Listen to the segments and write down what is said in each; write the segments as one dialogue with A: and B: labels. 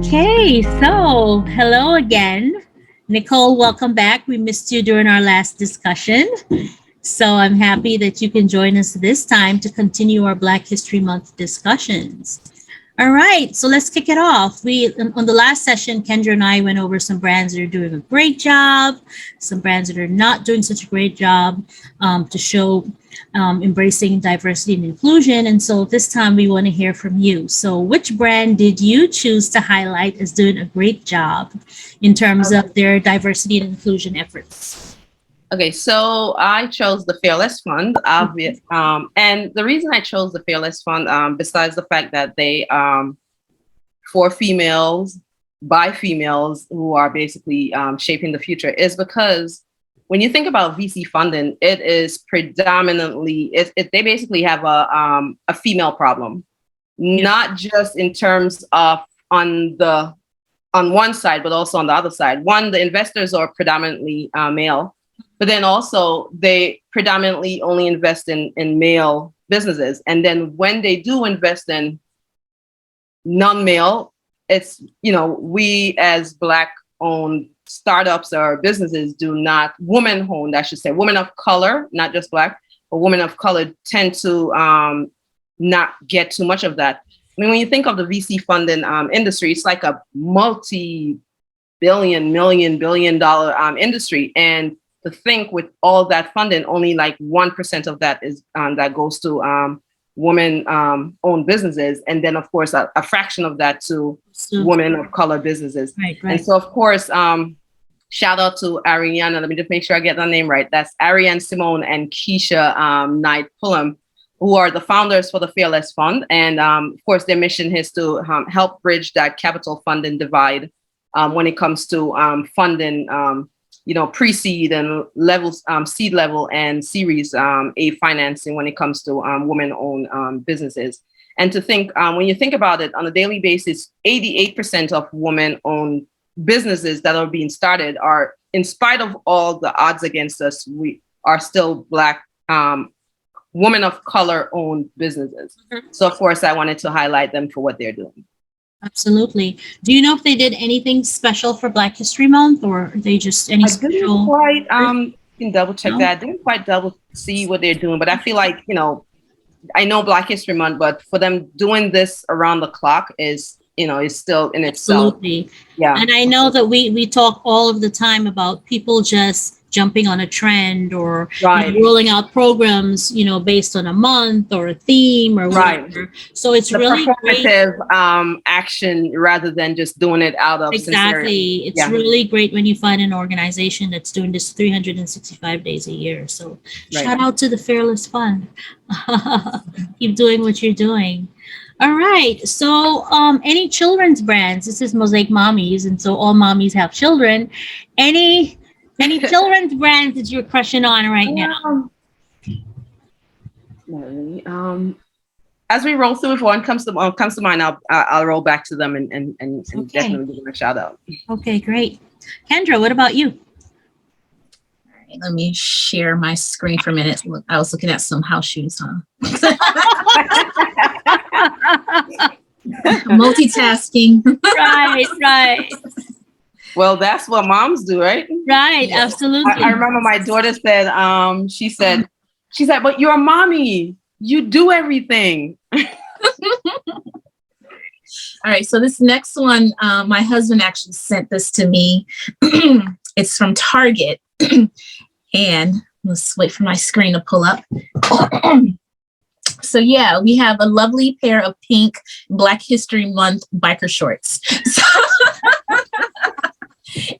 A: Okay, so hello again. Nicole, welcome back. We missed you during our last discussion. So I'm happy that you can join us this time to continue our Black History Month discussions. All right, so let's kick it off. We on the last session, Kendra and I went over some brands that are doing a great job, some brands that are not doing such a great job to show embracing diversity and inclusion. And so this time we want to hear from you. So which brand did you choose to highlight as doing a great job in terms of their diversity and inclusion efforts?
B: Okay, so I chose the Fearless Fund, obvious, and the reason I chose the Fearless Fund, besides the fact that they for females by females who are basically shaping the future, is because when you think about VC funding, it is predominantly they basically have a female problem, not just in terms of on one side, but also on the other side. One, the investors are predominantly male. But then also they predominantly only invest in male businesses. And then when they do invest in non-male, it's, we as Black owned startups or businesses do not, women owned, I should say, women of color, not just Black, but women of color tend to not get too much of that. I mean, when you think of the VC funding industry, it's like a multi-billion, billion-dollar industry. And to think with all that funding, only like 1% of that is that goes to women-owned businesses, and then of course a fraction of that to women of color businesses. Right. And so of course, shout out to Ariana. Let me just make sure I get the name right. That's Ariane Simone and Keisha Knight Pullum, who are the founders for the Fearless Fund, and of course their mission is to help bridge that capital funding divide when it comes to funding. Pre-seed and levels, seed level and series A financing when it comes to women-owned businesses. And to think, when you think about it on a daily basis, 88% of women-owned businesses that are being started are, in spite of all the odds against us, we are still Black women of color-owned businesses. Mm-hmm. So of course, I wanted to highlight them for what they're doing.
A: Absolutely. Do you know if they did anything special for Black History Month, or are they just any special?
B: I didn't quite, you can double check that. I didn't quite see what they're doing, but I feel like, I know Black History Month, but for them doing this around the clock is still in itself.
A: Absolutely. Yeah. And I know that we talk all of the time about people just jumping on a trend or rolling out programs, based on a month or a theme or whatever. Right. So it's the really
B: performative action rather than just doing it out of sincerity.
A: It's really great when you find an organization that's doing this 365 days a year. So shout out to the Fearless Fund. Keep doing what you're doing. All right. So any children's brands? This is Mosaic Mommies, and so all mommies have children. Any children's brands that you're crushing on right now?
B: Not really. As we roll through, if one comes to mind, I'll roll back to them and definitely give them a shout out.
A: Okay, great. Kendra, what about you?
C: All right, let me share my screen for a minute. I was looking at some house shoes, huh? Multitasking.
A: Right.
B: Well, that's what moms do, right?
A: Right, absolutely.
B: I remember my daughter said, she said, but you're a mommy. You do everything.
C: All right, so this next one, my husband actually sent this to me. It's from Target. And let's wait for my screen to pull up. So yeah, we have a lovely pair of pink Black History Month biker shorts.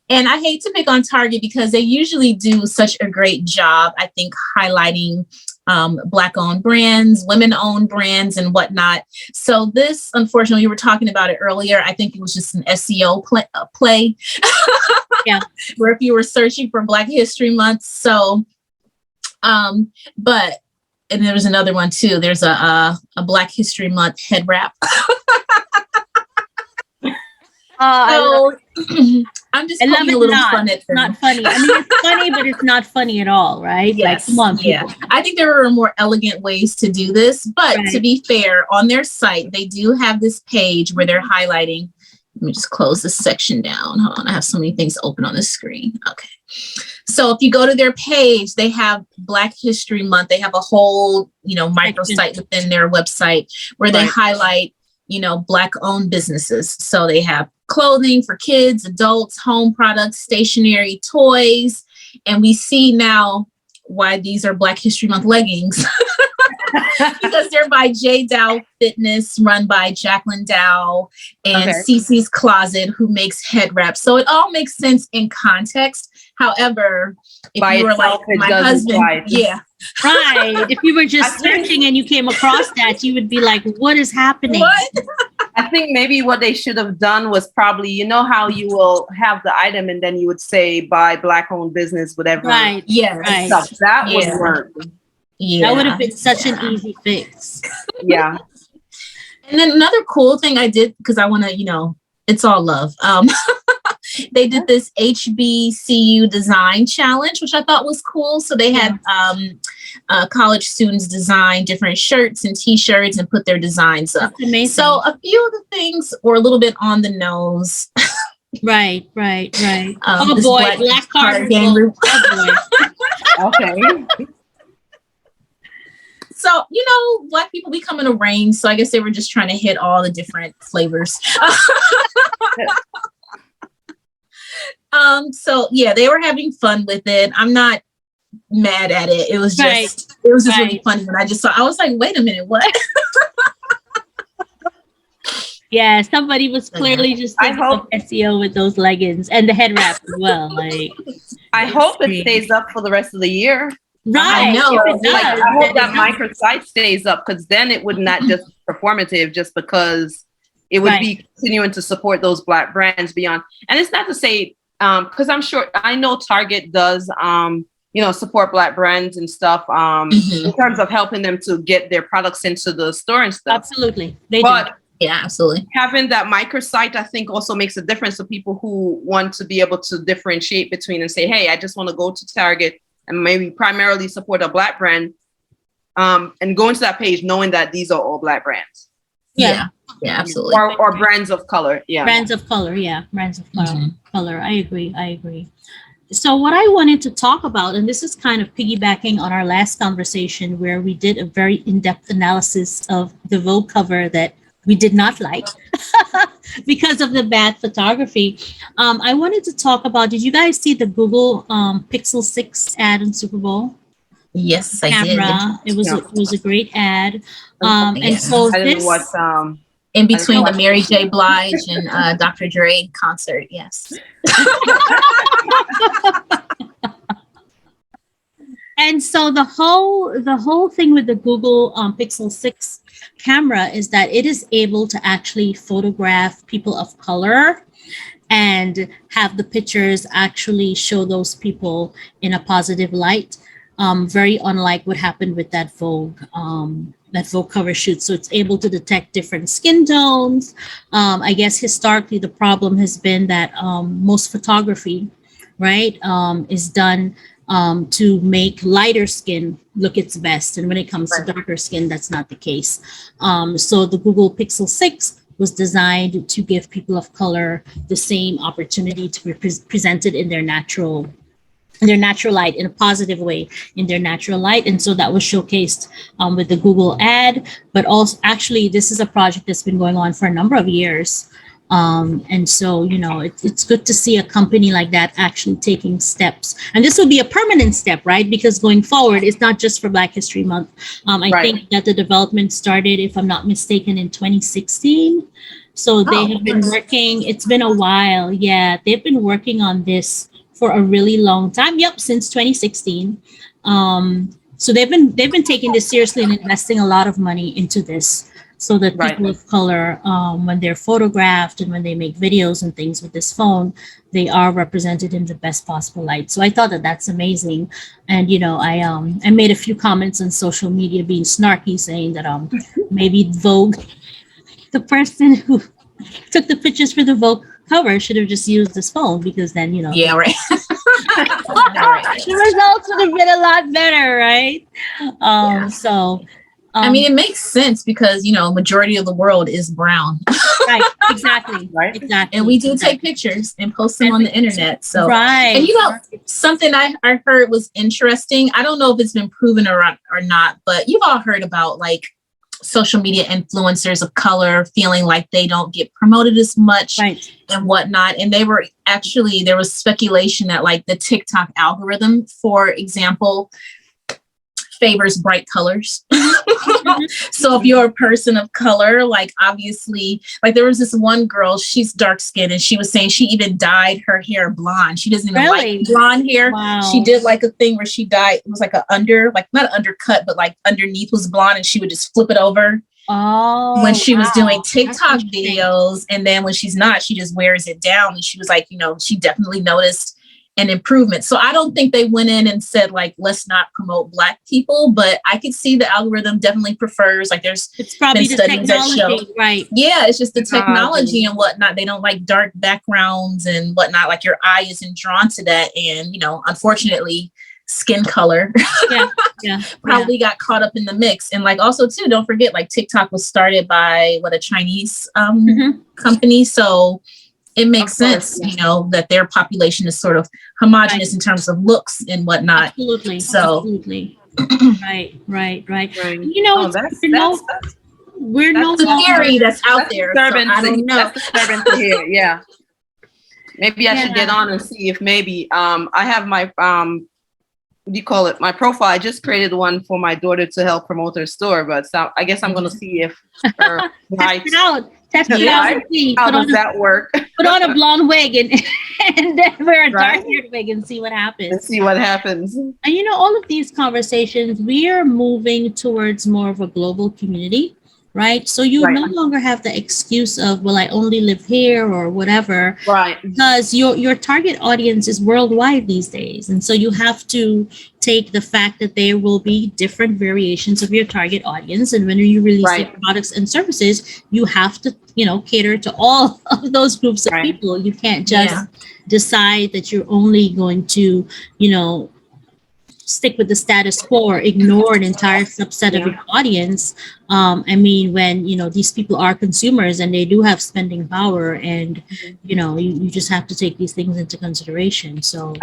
C: And I hate to pick on Target because they usually do such a great job, I think, highlighting Black-owned brands, women-owned brands, and whatnot. So this, unfortunately, we were talking about it earlier. I think it was just an SEO play. Yeah, where if you were searching for Black History Month. So, and there was another one too. There's a Black History Month head wrap. I'm just poking a little fun at them.
A: Not funny. I mean, it's funny, but it's not funny at all, right?
C: Yes.
A: Like, come on, people.
C: Yeah. I think there are more elegant ways to do this, but to be fair, on their site, they do have this page where they're highlighting Let me just close this section down. Hold on, I have so many things open on the screen. Okay. So if you go to their page, they have Black History Month. They have a whole, microsite within their website where they highlight, Black-owned businesses. So they have clothing for kids, adults, home products, stationery, toys. And we see now why these are Black History Month leggings. Because they're by J. Dow Fitness, run by Jacqueline Dow, and Cece's Closet, who makes head wraps. So it all makes sense in context. However, if you were like my husband,
A: right. If you were just searching and you came across that, you would be like, "What is happening?"
C: What?
B: I think maybe what they should have done was probably, how you will have the item and then you would say by Black-owned business, whatever.
A: Right.
C: Yes.
A: Right.
B: Stuff. That would work.
C: Yeah.
A: That would have been such an easy fix.
B: Yeah.
C: And then another cool thing I did, because I want to, it's all love. They did this HBCU design challenge, which I thought was cool. So they had college students design different shirts and T-shirts and put their designs up.
A: That's amazing.
C: So a few of the things were a little bit on the nose.
A: Right. Oh boy, Black card game.
B: Oh, okay.
C: So, Black people, we come in a range. So I guess they were just trying to hit all the different flavors. So yeah, they were having fun with it. I'm not mad at it. It was just, really funny when I just saw, I was like, wait a minute, what?
A: Yeah, somebody was clearly just thinking of SEO with those leggings and the head wrap as well. Like,
B: I hope it stays up for the rest of the year.
A: Right.
C: I know.
B: I hope that microsite stays up, because then it would not just performative, just because it would be continuing to support those Black brands beyond. And it's not to say, because I know Target does, support Black brands and stuff in terms of helping them to get their products into the store and stuff.
A: Absolutely. They do.
C: Yeah, absolutely.
B: Having that microsite, I think, also makes a difference to people who want to be able to differentiate between and say, hey, I just want to go to Target and maybe primarily support a Black brand, and go into that page knowing that these are all Black brands.
C: Yeah, absolutely.
B: Or brands of color. Yeah.
A: Brands of color. Yeah. Brands of color. I agree. So what I wanted to talk about, and this is kind of piggybacking on our last conversation where we did a very in-depth analysis of the Vogue cover that we did not like because of the bad photography. I wanted to talk about, did you guys see the Google Pixel 6 ad in Super Bowl?
C: Yes, I
A: Camera.
C: did.
A: It was a great ad. And so
B: I didn't watch,
C: in between the Mary J. Blige and Dr. Dre concert. Yes.
A: And so the whole thing with the Google Pixel 6 camera is that it is able to actually photograph people of color and have the pictures actually show those people in a positive light. Very unlike what happened with that Vogue cover shoot. So it's able to detect different skin tones. I guess historically the problem has been that most photography, right, is done to make lighter skin look its best. And when it comes to darker skin, that's not the case. So the Google Pixel 6 was designed to give people of color the same opportunity to be presented in their natural light, in a positive way, in their natural light. And so that was showcased with the Google ad. But also, actually, this is a project that's been going on for a number of years. And so, it's good to see a company like that actually taking steps. And this will be a permanent step, right? Because going forward, it's not just for Black History Month. I think that the development started, if I'm not mistaken, in 2016. So they have been working, it's been a while. Yeah, they've been working on this for a really long time. Yep, since 2016. So they've been taking this seriously and investing a lot of money into this, so that people of color, when they're photographed and when they make videos and things with this phone, they are represented in the best possible light. So I thought that that's amazing. And, I made a few comments on social media being snarky, saying that maybe Vogue, the person who took the pictures for the Vogue cover should have just used this phone, because then,
C: Yeah, right.
A: the results would have been a lot better, right? So
C: I mean, it makes sense because, majority of the world is brown.
A: Right. Exactly.
B: Right.
A: Exactly.
C: And we do
A: exactly.
C: take pictures and post them on the internet. So,
A: Right.
C: and something I heard was interesting. I don't know if it's been proven or not, but you've all heard about like social media influencers of color feeling like they don't get promoted as much,
A: Right.
C: and whatnot. And there was speculation that like the TikTok algorithm, for example, favors bright colors. So if you're a person of color, like obviously, like there was this one girl, she's dark skinned, and she was saying she even dyed her hair blonde. She doesn't even like blonde hair.
A: Wow.
C: She did like a thing where she dyed, it was like not an undercut, but like underneath was blonde, and she would just flip it over.
A: Oh,
C: when she was doing TikTok videos. And then when she's not, she just wears it down. And she was like, she definitely noticed an improvement. So I don't think they went in and said like, let's not promote Black people, but I could see the algorithm definitely prefers, like it's probably the technology, right? Yeah, it's just the technology and whatnot. They don't like dark backgrounds and whatnot. Like your eye isn't drawn to that. And, unfortunately, skin color probably got caught up in the mix. And like also too, don't forget, like TikTok was started by a Chinese company. So it makes sense, that their population is sort of homogenous in terms of looks and whatnot.
A: Absolutely.
C: So
A: absolutely. Right.
C: We're that's a theory that's out there. So I don't know.
B: That's disturbing to hear. Yeah. Maybe I should get on and see if maybe I have my what do you call it? My profile. I just created one for my daughter to help promote her store, but I guess I'm going to see if her
A: test it out.
B: How does that work?
A: Put on a blonde wig and then wear a dark-haired wig and see what happens. And all of these conversations, we are moving towards more of a global community, right? So you no longer have the excuse of, well, I only live here or whatever,
B: right?
A: Because your target audience is worldwide these days, and so you have to take the fact that there will be different variations of your target audience, and when you release your products and services, you have to cater to all of those groups of people. You can't just decide that you're only going to stick with the status quo or ignore an entire subset of your audience. When these people are consumers and they do have spending power, and you just have to take these things into consideration. So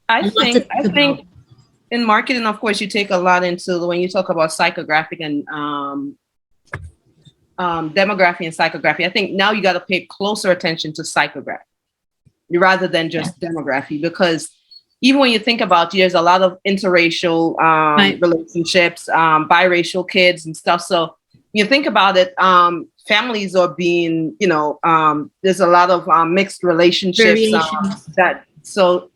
B: I think in marketing, of course, you take a lot into when you talk about psychographic and demography and psychography. I think now you got to pay closer attention to psychography rather than just demography, because even when you think about it, there's a lot of interracial relationships, biracial kids and stuff. So you think about it, families are being, there's a lot of mixed relationships so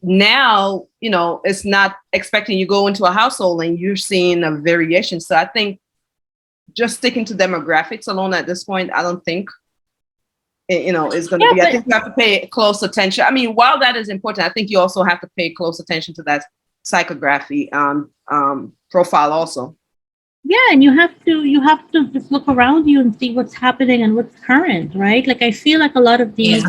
B: now, it's not expecting you go into a household and you're seeing a variation. So I think just sticking to demographics alone at this point, I don't think is going to be. I think you have to pay close attention. I mean, while that is important, I think you also have to pay close attention to that psychography profile also.
A: Yeah, and you have to just look around you and see what's happening and what's current, right? Like I feel like a lot of these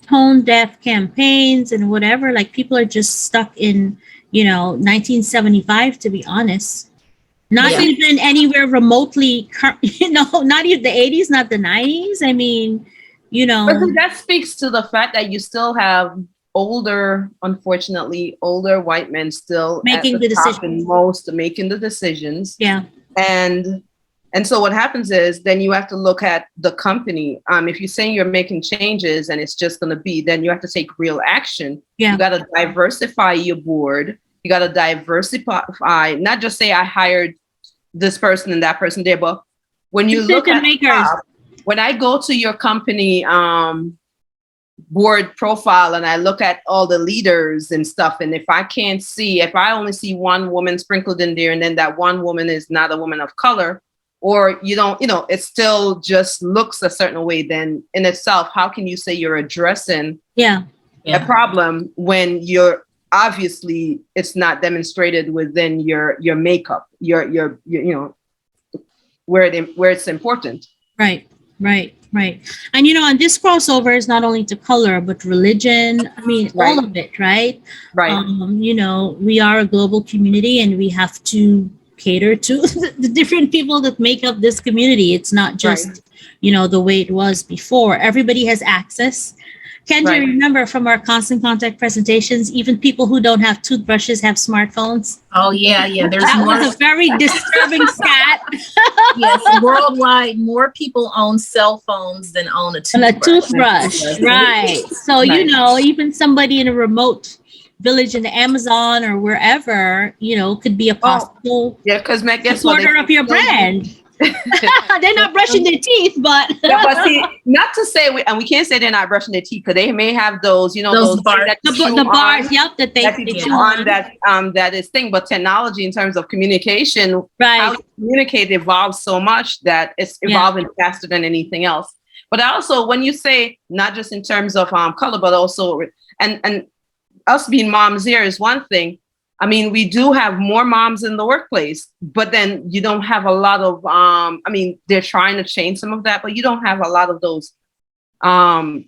A: tone deaf campaigns and whatever, like people are just stuck in 1975, to be honest. Not even anywhere remotely, not even the 80s, not the 90s. I mean,
B: But that speaks to the fact that you still have unfortunately, older white men still
A: making the decisions.
B: Making the decisions.
A: Yeah.
B: And so what happens is then you have to look at the company. If you're saying you're making changes and it's just going to be, then you have to take real action.
A: Yeah.
B: You got to diversify your board. You got to diversify, not just say I hired this person and that person there, but when you look at when I go to your company board profile and I look at all the leaders and stuff, and if I only see one woman sprinkled in there, and then that one woman is not a woman of color, or it still just looks a certain way, then in itself, how can you say you're addressing a problem when you're obviously it's not demonstrated within your makeup, your where it's important.
A: Right. And and this crossover is not only to color but religion. I mean, all of it, right? We are a global community and we have to cater to the different people that make up this community. It's not just the way it was before. Everybody has access. Kendra,
B: Right.
A: remember from our constant contact presentations, even people who don't have toothbrushes have smartphones.
C: Oh yeah, there's
A: That
C: more.
A: was a very disturbing stat.
C: Yes, worldwide, more people own cell phones than own a
A: And a
C: toothbrush.
A: toothbrush, right? So
B: Nice.
A: even somebody in a remote village in the Amazon or wherever, could be a possible
B: Yeah, because guess what?
A: supporter of your brand. They're not brushing their teeth, but
B: Yeah, but see, not to say, we can't say they're not brushing their teeth because they may have those,
C: Those bars.
B: that you chew
A: the bars,
B: on,
A: yep, that they chew on.
B: that is thing. But technology in terms of communication, how
A: Right.
B: you communicate evolves so much that it's evolving faster than anything else. But also, when you say not just in terms of color, but also and us being moms here is one thing. I mean, we do have more moms in the workplace, but then you don't have a lot of, they're trying to change some of that, but you don't have a lot of those, how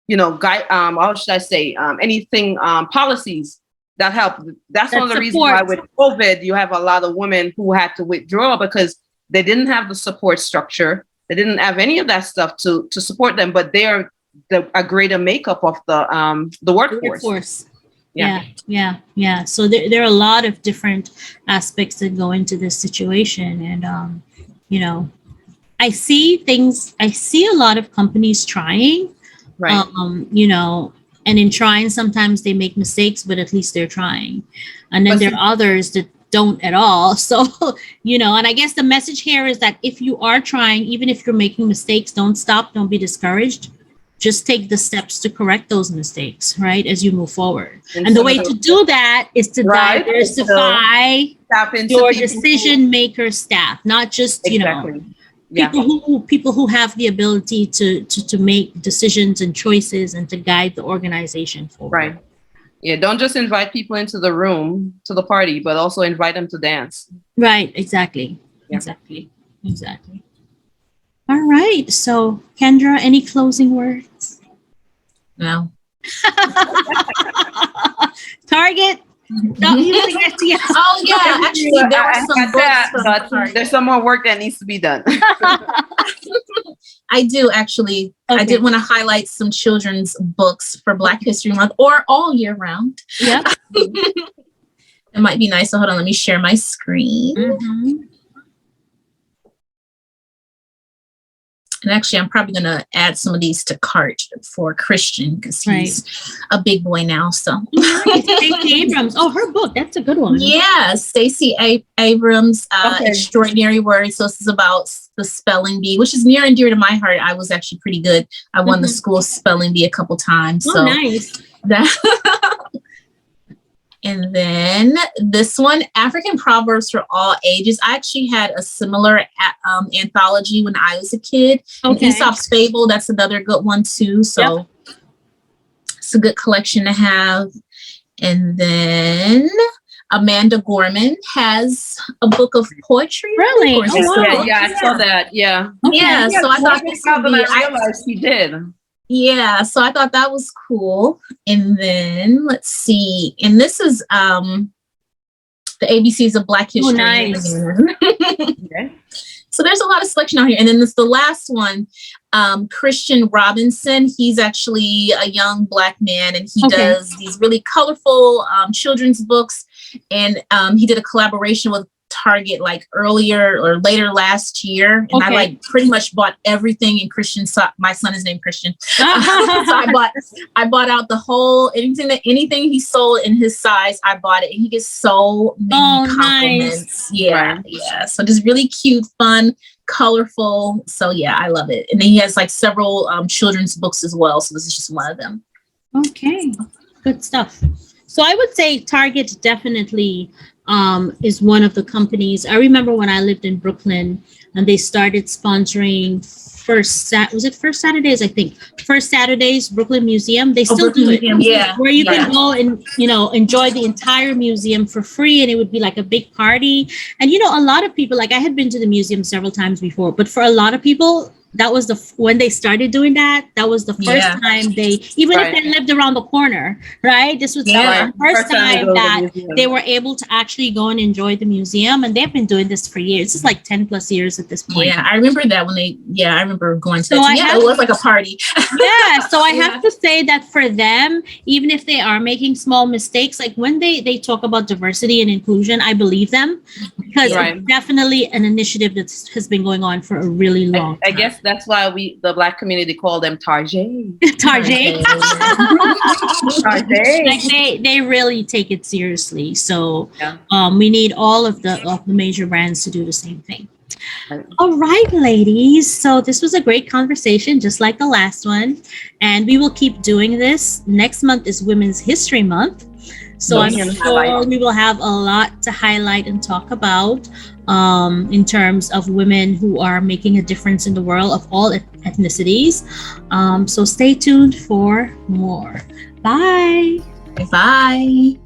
B: should I say, anything, policies that help. That's one of the reasons why with COVID, you have a lot of women who had to withdraw because they didn't have the support structure. They didn't have any of that stuff to support them, but they are a greater makeup of the workforce.
A: Yeah. So there are a lot of different aspects that go into this situation. And, I see a lot of companies trying,
B: Right.
A: And in trying, sometimes they make mistakes, but at least they're trying. And then there are others that don't at all. So, and I guess the message here is that if you are trying, even if you're making mistakes, don't stop, don't be discouraged. Just take the steps to correct those mistakes, right, as you move forward. And the way to do that is to diversify your decision maker staff, not just, people who have the ability to make decisions and choices and to guide the organization forward.
B: Right. Yeah, don't just invite people into the room to the party, but also invite them to dance.
A: Right, exactly.
B: Yeah.
A: Exactly. All right. So, Kendra, any closing words?
C: No.
A: Target. Stop using STS.
C: Oh yeah, actually there were some books
B: but there's some more work that needs to be done.
C: I do actually. Okay. I did want to highlight some children's books for Black History Month or all year round.
A: Yep.
C: It might be nice. So hold on, let me share my screen.
A: Mm-hmm.
C: And actually, I'm probably going to add some of these to cart for Christian because he's a big boy now. So
A: Stacey Abrams. Oh, her book. That's a good one.
C: Yeah. Stacey Abrams, Extraordinary Words. So this is about the spelling bee, which is near and dear to my heart. I was actually pretty good. I won the school spelling bee a couple times.
A: Oh, nice.
C: And then this one, African Proverbs for All Ages. I actually had a similar anthology when I was a kid. Okay. And Aesop's Fable, that's another good one too. So it's a good collection to have. And then Amanda Gorman has a book of poetry.
A: Really?
B: Oh, wow. Yeah, I saw that. Yeah.
C: Okay. Yeah. So I thought this would be.
B: I realized she did.
C: Yeah, so I thought that was cool. And then let's see. And this is the ABCs of Black History.
A: Oh, nice.
B: Okay.
C: So there's a lot of selection out here. And then this the last one, Christian Robinson. He's actually a young Black man, and he does these really colorful children's books. And he did a collaboration with Target like earlier or later last year, and I like pretty much bought everything in Christian. My son is named Christian, so I bought out the whole anything he sold in his size. I bought it, and he gets so many compliments. Nice. Yeah. So just really cute, fun, colorful. So yeah, I love it. And then he has like several children's books as well. So this is just one of them.
A: Okay, good stuff. So I would say Target definitely is one of the companies. I remember when I lived in Brooklyn and they started sponsoring First Saturdays, I think. First Saturdays, Brooklyn Museum. They still do it.
C: Yeah.
A: Where you can go and, enjoy the entire museum for free. And it would be like a big party. And, a lot of people, like I had been to the museum several times before, but for a lot of people, that was when they started doing that. That was the first time they, even if they lived around the corner, right? That was the first time that they were able to actually go and enjoy the museum, and they've been doing this for years. It's like 10 plus years at this point.
C: Yeah, I remember that when I remember going to that. It was like a party.
A: So I have to say that for them, even if they are making small mistakes, like when they talk about diversity and inclusion, I believe them, because it's definitely an initiative that has been going on for a really long time.
B: I guess that's why the Black community call them Tarjay.
A: Tarjay. Like they really take it seriously. So we need all of the major brands to do the same thing. All right, ladies. So this was a great conversation, just like the last one. And we will keep doing this. Next month is Women's History Month. So I'm sure we will have a lot to highlight and talk about in terms of women who are making a difference in the world of all ethnicities. So stay tuned for more. Bye.
C: Bye.